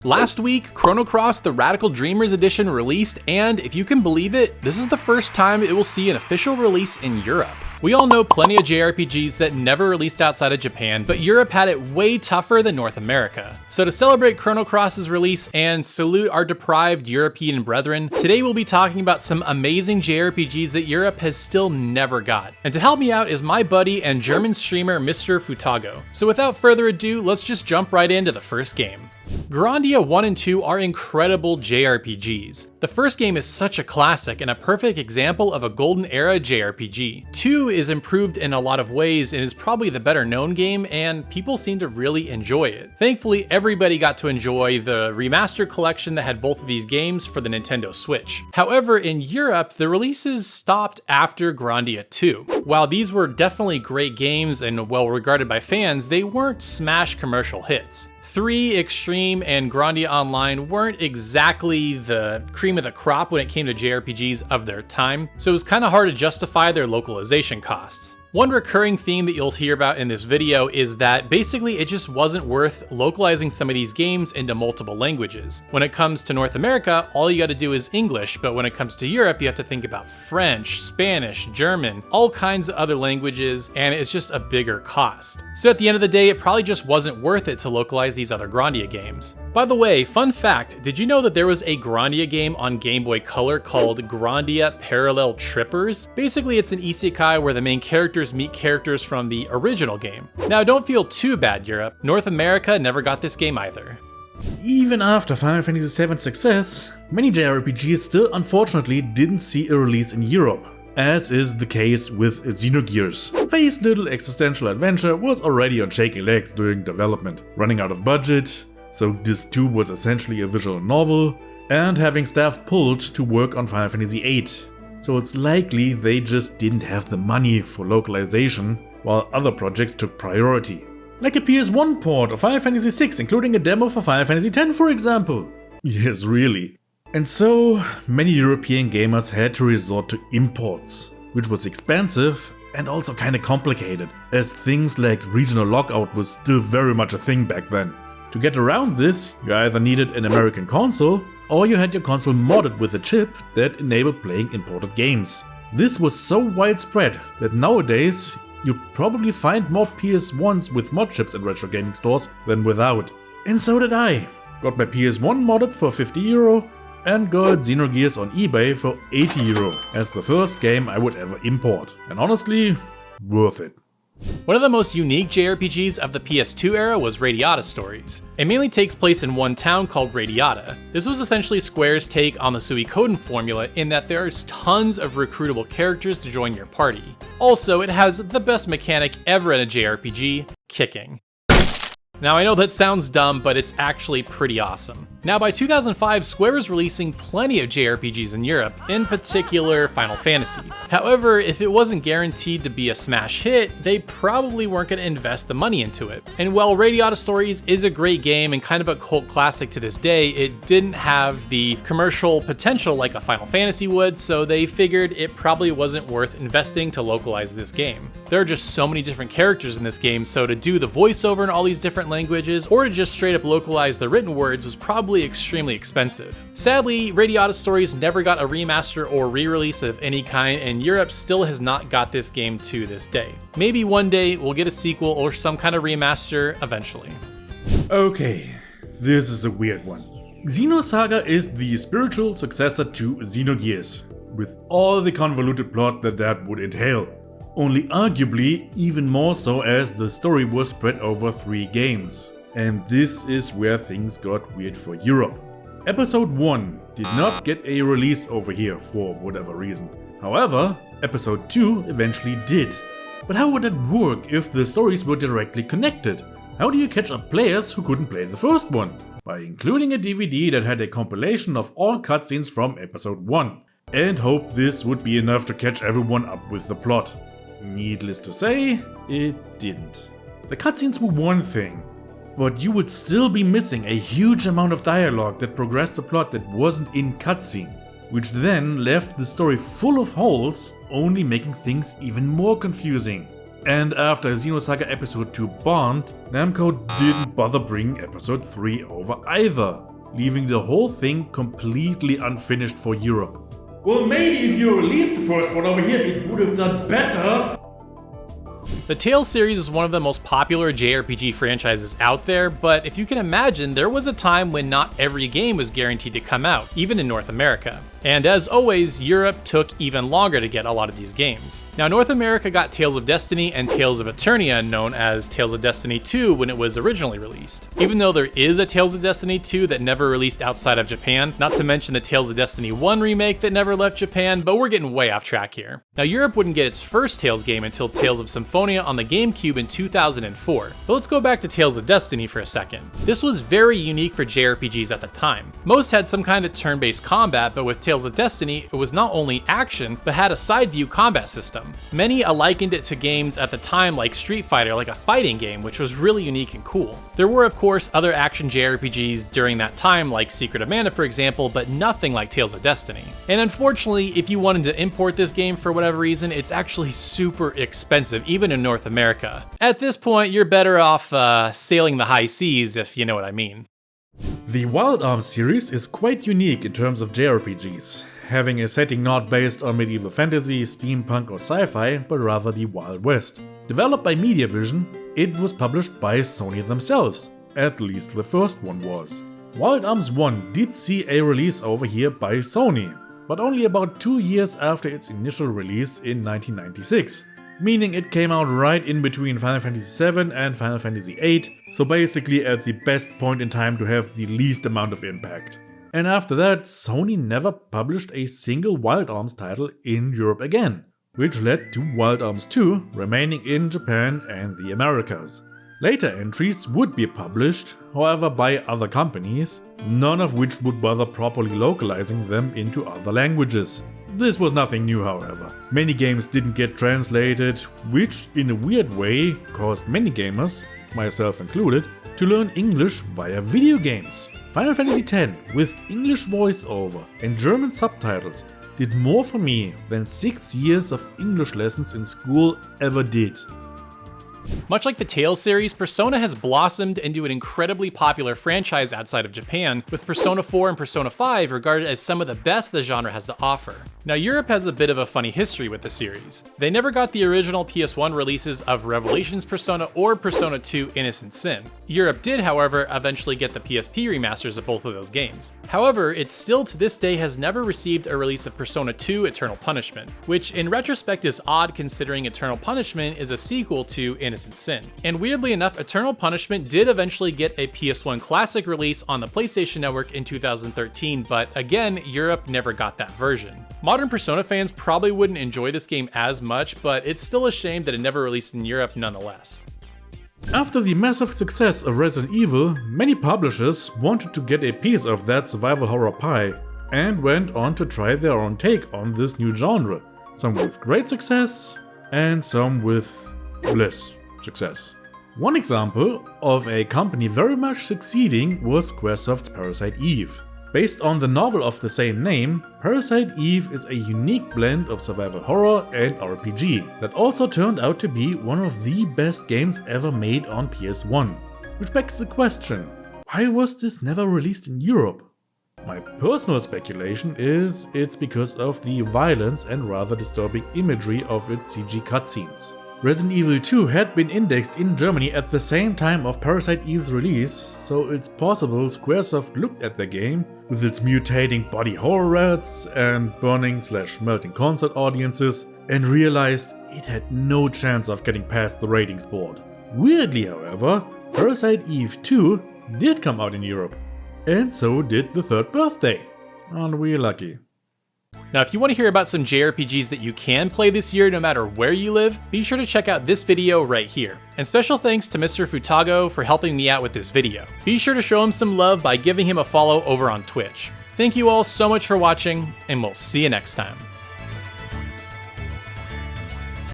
Last week, Chrono Cross The Radical Dreamers Edition released, and if you can believe it, this is the first time it will see an official release in Europe. We all know plenty of JRPGs that never released outside of Japan, but Europe had it way tougher than North America. So to celebrate Chrono Cross's release and salute our deprived European brethren, today we'll be talking about some amazing JRPGs that Europe has still never got. And to help me out is my buddy and German streamer Mr. Futago. So without further ado, let's just jump right into the first game. Grandia 1 and 2 are incredible JRPGs. The first game is such a classic and a perfect example of a golden era JRPG. 2 is improved in a lot of ways and is probably the better known game, and people seem to really enjoy it. Thankfully, everybody got to enjoy the remastered collection that had both of these games for the Nintendo Switch. However, in Europe, the releases stopped after Grandia 2. While these were definitely great games and well regarded by fans, they weren't smash commercial hits. 3, Extreme, and Grandia Online weren't exactly the cream of the crop when it came to JRPGs of their time, so it was kind of hard to justify their localization costs. One recurring theme that you'll hear about in this video is that basically it just wasn't worth localizing some of these games into multiple languages. When it comes to North America, all you gotta do is English, but when it comes to Europe, you have to think about French, Spanish, German, all kinds of other languages, and it's just a bigger cost. So at the end of the day, it probably just wasn't worth it to localize these other Grandia games. By the way, fun fact, did you know that there was a Grandia game on Game Boy Color called Grandia Parallel Trippers? Basically, it's an isekai where the main characters meet characters from the original game. Now, don't feel too bad, Europe. North America never got this game either. Even after Final Fantasy VII's success, many JRPGs still unfortunately didn't see a release in Europe, as is the case with Xenogears. Faye's little existential adventure was already on shaky legs during development, running out of budget, so this too was essentially a visual novel, and having staff pulled to work on Final Fantasy VIII. So it's likely they just didn't have the money for localization, while other projects took priority. Like a PS1 port of Final Fantasy VI, including a demo for Final Fantasy X, for example. Yes, really. And so, many European gamers had to resort to imports, which was expensive and also kinda complicated, as things like regional lockout was still very much a thing back then. To get around this, you either needed an American console, or you had your console modded with a chip that enabled playing imported games. This was so widespread that nowadays you probably find more PS1s with mod chips in retro gaming stores than without. And so did I. Got my PS1 modded for €50 and got Xenogears on eBay for €80 as the first game I would ever import. And honestly, worth it. One of the most unique JRPGs of the PS2 era was Radiata Stories. It mainly takes place in one town called Radiata. This was essentially Square's take on the Suikoden formula in that there's tons of recruitable characters to join your party. Also, it has the best mechanic ever in a JRPG, kicking. Now I know that sounds dumb, but it's actually pretty awesome. Now by 2005, Square was releasing plenty of JRPGs in Europe, in particular Final Fantasy. However, if it wasn't guaranteed to be a smash hit, they probably weren't going to invest the money into it. And while Radiata Stories is a great game and kind of a cult classic to this day, it didn't have the commercial potential like a Final Fantasy would, so they figured it probably wasn't worth investing to localize this game. There are just so many different characters in this game, so to do the voiceover in all these different languages, or to just straight up localize the written words was probably extremely expensive. Sadly, Radiata Stories never got a remaster or re-release of any kind, and Europe still has not got this game to this day. Maybe one day we'll get a sequel or some kind of remaster eventually. Okay, this is a weird one. Xenosaga is the spiritual successor to Xenogears, with all the convoluted plot that would entail. Only arguably even more so as the story was spread over 3 games. And this is where things got weird for Europe. Episode 1 did not get a release over here for whatever reason. However, Episode 2 eventually did. But how would that work if the stories were directly connected? How do you catch up players who couldn't play the first one? By including a DVD that had a compilation of all cutscenes from Episode 1. And hope this would be enough to catch everyone up with the plot. Needless to say, it didn't. The cutscenes were one thing, but you would still be missing a huge amount of dialogue that progressed the plot that wasn't in cutscene, which then left the story full of holes, only making things even more confusing. And after Xenosaga Episode 2 bombed, Namco didn't bother bringing Episode 3 over either, leaving the whole thing completely unfinished for Europe. Well, maybe if you released the first one over here, it would have done better. The Tales series is one of the most popular JRPG franchises out there, but if you can imagine, there was a time when not every game was guaranteed to come out, even in North America. And as always, Europe took even longer to get a lot of these games. Now, North America got Tales of Destiny and Tales of Eternia, known as Tales of Destiny 2 when it was originally released. Even though there is a Tales of Destiny 2 that never released outside of Japan, not to mention the Tales of Destiny 1 remake that never left Japan, but we're getting way off track here. Now, Europe wouldn't get its first Tales game until Tales of Symphonia on the GameCube in 2004. But let's go back to Tales of Destiny for a second. This was very unique for JRPGs at the time. Most had some kind of turn-based combat, but with Tales of Destiny, it was not only action, but had a side-view combat system. Many likened it to games at the time like Street Fighter, like a fighting game, which was really unique and cool. There were, of course, other action JRPGs during that time, like Secret of Mana, for example, but nothing like Tales of Destiny. And unfortunately, if you wanted to import this game for whatever reason, it's actually super expensive, even in North America. At this point, you're better off sailing the high seas, if you know what I mean. The Wild Arms series is quite unique in terms of JRPGs, having a setting not based on medieval fantasy, steampunk or sci-fi, but rather the Wild West. Developed by Mediavision, it was published by Sony themselves, at least the first one was. Wild Arms 1 did see a release over here by Sony, but only about 2 years after its initial release in 1996. Meaning it came out right in between Final Fantasy VII and Final Fantasy VIII, so basically at the best point in time to have the least amount of impact. And after that, Sony never published a single Wild Arms title in Europe again, which led to Wild Arms 2 remaining in Japan and the Americas. Later entries would be published, however by other companies, none of which would bother properly localizing them into other languages. This was nothing new, however. Many games didn't get translated, which in a weird way caused many gamers, myself included, to learn English via video games. Final Fantasy X, with English voiceover and German subtitles, did more for me than 6 years of English lessons in school ever did. Much like the Tales series, Persona has blossomed into an incredibly popular franchise outside of Japan, with Persona 4 and Persona 5 regarded as some of the best the genre has to offer. Now, Europe has a bit of a funny history with the series. They never got the original PS1 releases of Revelations Persona or Persona 2 Innocent Sin. Europe did, however, eventually get the PSP remasters of both of those games. However, it still to this day has never received a release of Persona 2 Eternal Punishment, which in retrospect is odd considering Eternal Punishment is a sequel to Innocent Sin. And weirdly enough, Eternal Punishment did eventually get a PS1 Classic release on the PlayStation Network in 2013, but again, Europe never got that version. Modern Persona fans probably wouldn't enjoy this game as much, but it's still a shame that it never released in Europe nonetheless. After the massive success of Resident Evil, many publishers wanted to get a piece of that survival horror pie and went on to try their own take on this new genre, some with great success and some with less success. One example of a company very much succeeding was Squaresoft's Parasite Eve. Based on the novel of the same name, Parasite Eve is a unique blend of survival horror and RPG that also turned out to be one of the best games ever made on PS1. Which begs the question, why was this never released in Europe? My personal speculation is it's because of the violence and rather disturbing imagery of its CG cutscenes. Resident Evil 2 had been indexed in Germany at the same time of Parasite Eve's release, so it's possible Squaresoft looked at the game with its mutating body horror rats and burning/melting concert audiences and realized it had no chance of getting past the ratings board. Weirdly, however, Parasite Eve 2 did come out in Europe, and so did The Third Birthday. Aren't we lucky? Now, if you want to hear about some JRPGs that you can play this year no matter where you live, be sure to check out this video right here. And special thanks to Mr. Futago for helping me out with this video. Be sure to show him some love by giving him a follow over on Twitch. Thank you all so much for watching, and we'll see you next time.